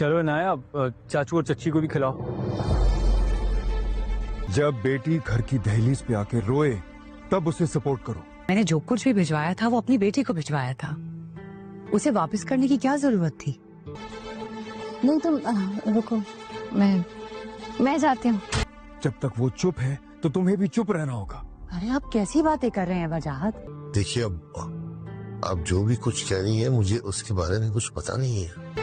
चलो नाया, चाचू और चच्ची को भी खिलाओ। जब बेटी घर की दहलीज पे आके रोए तब उसे सपोर्ट करो। मैंने जो कुछ भी भिजवाया था वो अपनी बेटी को भिजवाया था, उसे वापस करने की क्या जरूरत थी? नहीं तुम रुको, मैं जाती हूँ। जब तक वो चुप है तो तुम्हें भी चुप रहना होगा। अरे आप कैसी बातें कर रहे हैं वजाहत? देखिए, अब आप जो भी कुछ कह रही हैं मुझे उसके बारे में कुछ पता नहीं है।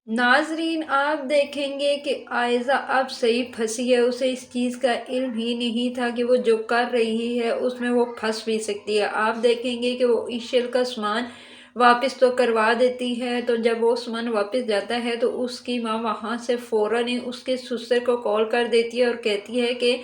नाजरीन, आप देखेंगे कि आयज़ा अब सही फंसी है। उसे इस चीज़ का इल्म ही नहीं था कि वो जो कर रही है उसमें वो फंस भी सकती है। आप देखेंगे कि वो इशल का सामान वापस तो करवा देती है, तो जब वो सामान वापस जाता है तो उसकी माँ वहाँ से फ़ौरन ही उसके ससुर को कॉल कर देती है और कहती है कि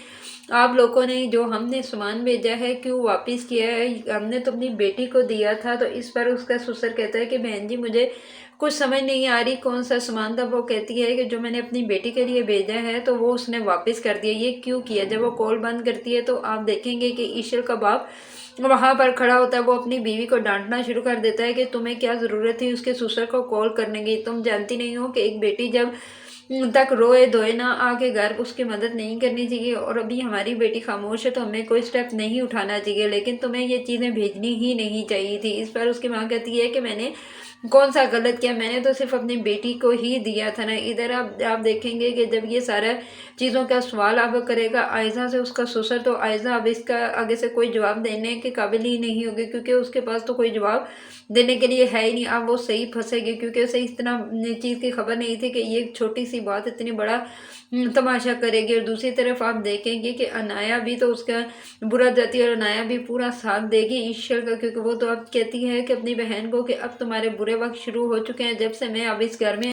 आप लोगों ने जो हमने सामान भेजा है क्यों वापस किया है, हमने तो अपनी बेटी को दिया था। तो इस पर उसका ससुर कहता है कि बहन जी मुझे कुछ समझ नहीं आ रही कौन सा सामान था। वो कहती है कि जो मैंने अपनी बेटी के लिए भेजा है तो वो उसने वापस कर दिया, ये क्यों किया। जब वो कॉल बंद करती है तो आप देखेंगे कि ईशल का बाप वहाँ पर खड़ा होता है। वो अपनी बीवी को डांटना शुरू कर देता है कि तुम्हें क्या ज़रूरत थी उसके ससुर को कॉल करने की, तुम जानती नहीं हो कि एक बेटी जब तक रोए धोए ना आके घर उसकी मदद नहीं करनी चाहिए, और अभी हमारी बेटी खामोश है तो हमें कोई स्टेप नहीं उठाना चाहिए, लेकिन तुम्हें ये चीज़ें भेजनी ही नहीं चाहिए थी। इस पर उसकी माँ कहती है कि मैंने कौन सा गलत किया, मैंने तो सिर्फ अपनी बेटी को ही दिया था ना। इधर आप देखेंगे कि जब ये सारा चीज़ों का सवाल अब करेगा आयज़ा से उसका ससुर, तो आयज़ा अब इसका आगे से कोई जवाब देने के काबिल ही नहीं होगी, क्योंकि उसके पास तो कोई जवाब देने के लिए है ही नहीं। अब वो सही फंसेगी, क्योंकि उसे इस तरह चीज़ की खबर नहीं थी कि ये छोटी सी बात इतनी बड़ा तमाशा करेगी। और दूसरी तरफ आप देखेंगे कि अनाया भी तो उसका बुरा जाती है और अनाया भी पूरा साथ देगी ईश्वर का, क्योंकि वो तो अब कहती है कि अपनी बहन को कि अब तुम्हारे बुरे वक्त शुरू हो चुके हैं जब से मैं अब इस घर में